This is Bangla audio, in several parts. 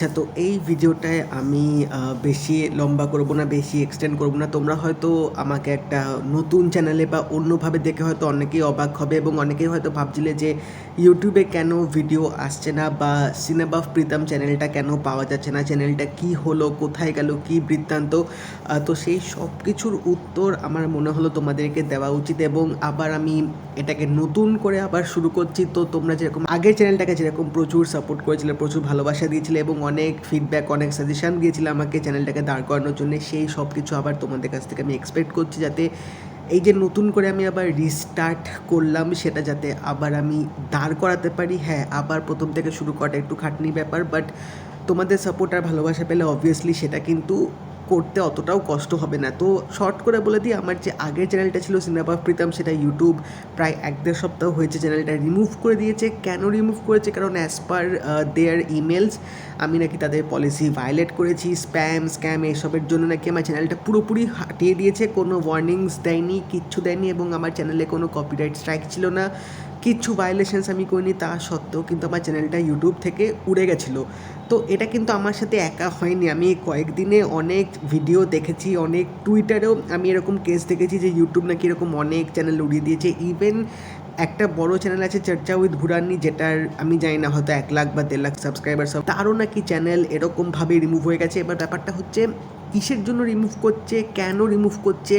আচ্ছা, তো এই ভিডিওটায় আমি বেশি লম্বা করব না, বেশি এক্সটেন্ড করব না। তোমরা হয়তো আমাকে একটা নতুন চ্যানেলে বা অন্যভাবে দেখে হয়তো অনেকেই অবাক হবে এবং অনেকেই হয়তো ভাবছিলে যে ইউটিউবে কেন ভিডিও আসছে না বা সিনেবাফ প্রীতম চ্যানেলটা কেন পাওয়া যাচ্ছে না, চ্যানেলটা কি হলো, কোথায় গেল, কি বৃত্তান্ত। তো সেই সব কিছুর উত্তর আমার মনে হলো তোমাদেরকে দেওয়া উচিত এবং আবার আমি এটাকে নতুন করে আবার শুরু করছি। তো তোমরা যেরকম আগের চ্যানেলটাকে যেরকম প্রচুর সাপোর্ট করেছিলে, প্রচুর ভালোবাসা দিয়েছিলে এবং অনেক ফিডব্যাক, অনেক সাজেশান দিয়েছিলে আমাকে চ্যানেলটাকে দাঁড় করানোর জন্য, সেই সব কিছু আবার তোমাদের কাছ থেকে আমি এক্সপেক্ট করছি যাতে এই যে নতুন করে আমি আবার রিস্টার্ট করলাম সেটা যাতে আবার আমি দাঁড় করাতে পারি। হ্যাঁ, আবার প্রথম থেকে শুরু করাটা একটু খাটনি ব্যাপার, বাট তোমাদের সাপোর্ট আর ভালোবাসা পেলে অবভিয়াসলি সেটা কিন্তু করতে অতটাও কষ্ট হবে না। তো শর্ট করে বলে দিই, আমার যে আগের চ্যানেলটা ছিল সিনেবাফ প্রীতম, সেটা ইউটিউব প্রায় ১-১.৫ সপ্তাহ হয়েছে চ্যানেলটা রিমুভ করে দিয়েছে। কেন রিমুভ করেছে? কারণ অ্যাজ পার দেয়ার ইমেলস আমি নাকি তাদের পলিসি ভায়োলেট করেছি, স্ক্যাম এইসবের জন্য নাকি আমার চ্যানেলটা পুরোপুরি হাটিয়ে দিয়েছে। কোনো ওয়ার্নিংস দেয়নি, কিচ্ছু দেয়নি এবং আমার চ্যানেলে কোনো কপিরাইট স্ট্রাইক ছিল না, কিচ্ছু ভায়োলেশনস আমি করিনি। তা সত্ত্বেও কিন্তু আমার চ্যানেলটা ইউটিউব থেকে উড়ে গেছিলো। তো এটা কিন্তু আমার সাথে একা হয়নি, আমি কয়েকদিনে অনেক ভিডিও দেখেছি, অনেক টুইটারেও আমি এরকম কেস দেখেছি যে ইউটিউব নাকি এরকম অনেক চ্যানেল উড়িয়ে দিয়েছে। ইভেন একটা বড় চ্যানেল আছে চর্চা উইথ ভুরান্নি, যেটার আমি জানি না হয়তো 1 লাখ বা 1.5 লাখ সাবস্ক্রাইবার্স, তারও নাকি চ্যানেল এরকমভাবে রিমুভ হয়ে গেছে। এবার ব্যাপারটা হচ্ছে কিসের জন্য রিমুভ করছে, কেন রিমুভ করছে?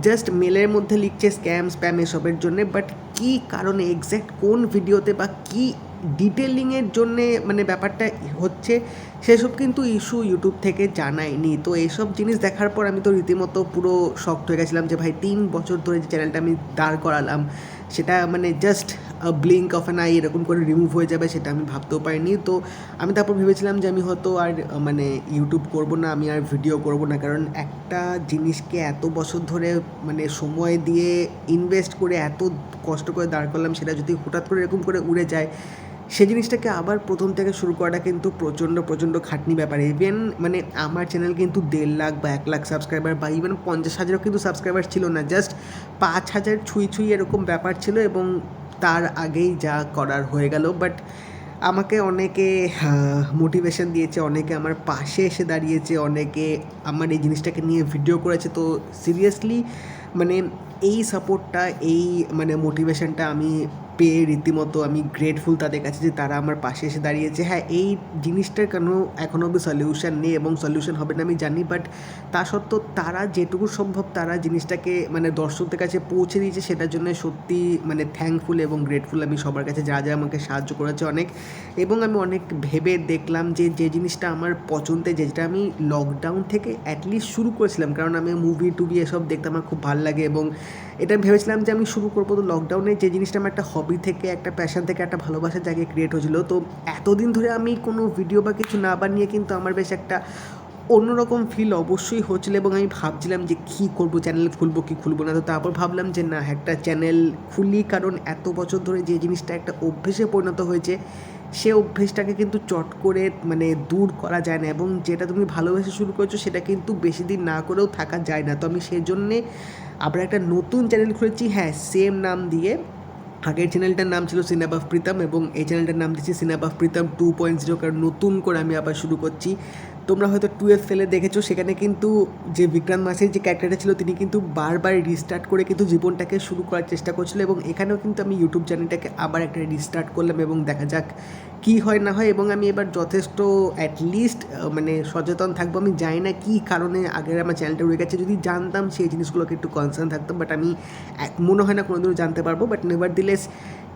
জাস্ট মেলের মধ্যে লিখছে স্প্যাম এসবের জন্যে, বাট কী কারণে, এক্স্যাক্ট কোন ভিডিওতে বা কী ডিটেলিংয়ের জন্যে মানে ব্যাপারটা হচ্ছে, সেসব কিন্তু ইস্যু ইউটিউব থেকে জানায়নি। তো এইসব জিনিস দেখার পর আমি তো রীতিমতো পুরো শকড হয়ে গেছিলাম যে ভাই 3 বছর ধরে যে চ্যানেলটা আমি দাঁড় করালাম সেটা মানে just blink of an I এরকম করে রিমুভ হয়ে যাবে সেটা আমি ভাবতেও পারিনি। তো আমি তারপর ভেবেছিলাম যে আমি হয়তো আর মানে ইউটিউব করব না, আমি আর ভিডিও করব না, কারণ একটা জিনিসকে এত বছর ধরে মানে সময় দিয়ে ইনভেস্ট করে এত কষ্ট করে দাঁড় করলাম, সেটা যদি হঠাৎ করে এরকম করে উড়ে যায়, সে জিনিসটাকে আবার প্রথম থেকে শুরু করাটা কিন্তু প্রচণ্ড খাটনি ব্যাপার। ইভেন মানে আমার চ্যানেল কিন্তু 1.5 লাখ বা 1 লাখ সাবস্ক্রাইবার বা ইভেন 50,000ও কিন্তু সাবস্ক্রাইবার ছিল না, জাস্ট 5,000 ছুঁই এরকম ব্যাপার ছিল এবং তার আগেই যা করার হয়ে গেল। বাট আমাকে অনেকে মোটিভেশন দিয়েছে, অনেকে আমার পাশে এসে দাঁড়িয়েছে, অনেকে আমার এই জিনিসটাকে নিয়ে ভিডিও করেছে। তো সিরিয়াসলি মানে এই সাপোর্টটা, এই মানে মোটিভেশনটা আমি পেয়ে রীতিমতো আমি গ্রেটফুল তাদের কাছে যে তারা আমার পাশে এসে দাঁড়িয়েছে। হ্যাঁ, এই জিনিসটার কেন এখনও অবধি সলিউশন নেই এবং সলিউশন হবে না আমি জানি, বাট তা সত্ত্বেও তারা যেটুকু সম্ভব তারা জিনিসটাকে মানে দর্শকদের কাছে পৌঁছে দিয়েছে, সেটার জন্য সত্যি মানে থ্যাঙ্কফুল এবং গ্রেটফুল আমি সবার কাছে, যা আমাকে সাহায্য করেছে অনেক। এবং আমি অনেক ভেবে দেখলাম যে যে জিনিসটা আমার পছন্দের, যেটা আমি লকডাউন থেকে অ্যাটলিস্ট শুরু করেছিলাম, কারণ আমি মুভি এসব দেখতে আমার খুব ভালো লাগে এবং এটা ভেবেছিলাম যে আমি শুরু করবো। তো লকডাউনে যে জিনিসটা আমার একটা হবি থেকে, একটা প্যাশন থেকে, একটা ভালোবাসার জায়গায় ক্রিয়েট হয়েছিল, তো এতদিন ধরে আমি কোনো ভিডিও বা কিছু না বানিয়ে কিন্তু আমার বেশ একটা অন্যরকম ফিল অবশ্যই হচ্ছিলো এবং আমি ভাবছিলাম যে কী করবো, চ্যানেল খুলবো কি খুলবো না। তো তারপর ভাবলাম যে না, একটা চ্যানেল খুলি, কারণ এত বছর ধরে যে জিনিসটা একটা অভ্যেসে পরিণত হয়েছে, সে অভ্যেসটাকে কিন্তু চট করে মানে দূর করা যায় না এবং যেটা তুমি ভালোবেসে শুরু করেছো সেটা কিন্তু বেশি দিন না করেও থাকা যায় না। তো আমি সেই জন্যে আবার একটা নতুন চ্যানেল খুলেছি, হ্যাঁ সেম নাম দিয়ে। আগের চ্যানেলটার নাম ছিল সিনেবাফ প্রীতম এবং এই চ্যানেলটার নাম দিচ্ছি সিনেবাফ প্রীতম 2.0, কারণ নতুন করে আমি আবার শুরু করছি। তোমরা হয়তো 12th ফেলে দেখেছো, সেখানে কিন্তু যে বিক্রান্ত মাসির যে ক্যারেক্টারটা ছিল তিনি কিন্তু বারবার রিস্টার্ট করে কিন্তু জীবনটাকে শুরু করার চেষ্টা করছিল এবং এখানেও কিন্তু আমি ইউটিউব চ্যানেলটাকে আবার একটা রিস্টার্ট করলাম এবং দেখা যাক কী হয় না হয়। এবং আমি এবার যথেষ্ট অ্যাটলিস্ট মানে সচেতন থাকবো। আমি জানি না কী কারণে আগের আমার চ্যানেলটা উড়ে গেছে, যদি জানতাম সেই জিনিসগুলোকে একটু কনসার্ন থাকতাম, বাট আমি মনে হয় না কোনোদিনও জানতে পারবো। বাট নেভারদিলেস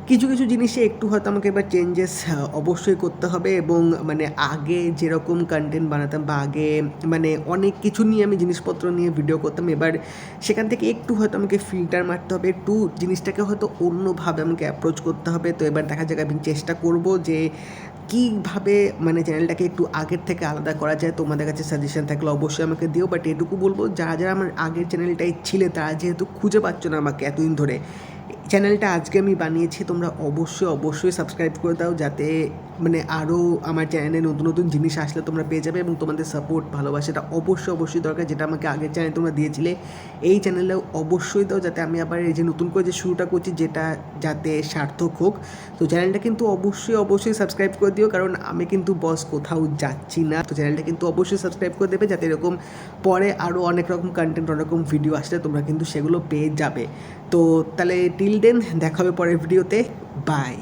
কিছু জিনিসে একটু হয়তো আমাকে এবার চেঞ্জেস অবশ্যই করতে হবে এবং মানে আগে যেরকম কন্টেন্ট বানাতাম বা আগে মানে অনেক কিছু নিয়ে আমি জিনিসপত্র নিয়ে ভিডিও করতাম, এবার সেখান থেকে একটু হয়তো আমাকে ফিল্টার মারতে হবে, একটু জিনিসটাকে হয়তো অন্যভাবে আমাকে অ্যাপ্রোচ করতে হবে। তো এবার দেখা যাক, আমি চেষ্টা করব যে কীভাবে মানে চ্যানেলটাকে একটু আগের থেকে আলাদা করা যায়। তোমাদের কাছে সাজেশন থাকলে অবশ্যই আমাকে দিও, বাট এটুকু বলবো যারা আমার আগের চ্যানেলটাই ছিলে তারা যেহেতু খুঁজে পাচ্ছ না আমাকে এতদিন ধরে, চ্যানেলটা আজকে আমি বানিয়েছি, তোমরা অবশ্যই সাবস্ক্রাইব করে দাও, যাতে মানে আরও আমার চ্যানেলে নতুন নতুন জিনিস আসলে তোমরা পেয়ে যাবে, এবং তোমাদের সাপোর্ট ভালোবাসাটা অবশ্যই দরকার, যেটা আমাকে আগের চ্যানেলে তোমরা দিয়েছিলে এই চ্যানেলেও অবশ্যই দাও, যাতে আমি আবার এই যে নতুন করে যে শুরুটা করছি যেটা যাতে সার্থক হোক। তো চ্যানেলটা কিন্তু অবশ্যই সাবস্ক্রাইব করে দিও, কারণ আমি কিন্তু বস কোথাও যাচ্ছি না। তো চ্যানেলটা কিন্তু অবশ্যই সাবস্ক্রাইব করে দেবে, যাতে এরকম পরে আরও অনেক রকম কন্টেন্ট, অনেক রকম ভিডিও আসলে তোমরা কিন্তু সেগুলো পেয়ে যাবে। তো তাহলে টিল দেন দেখা হবে পরের ভিডিওতে, বাই।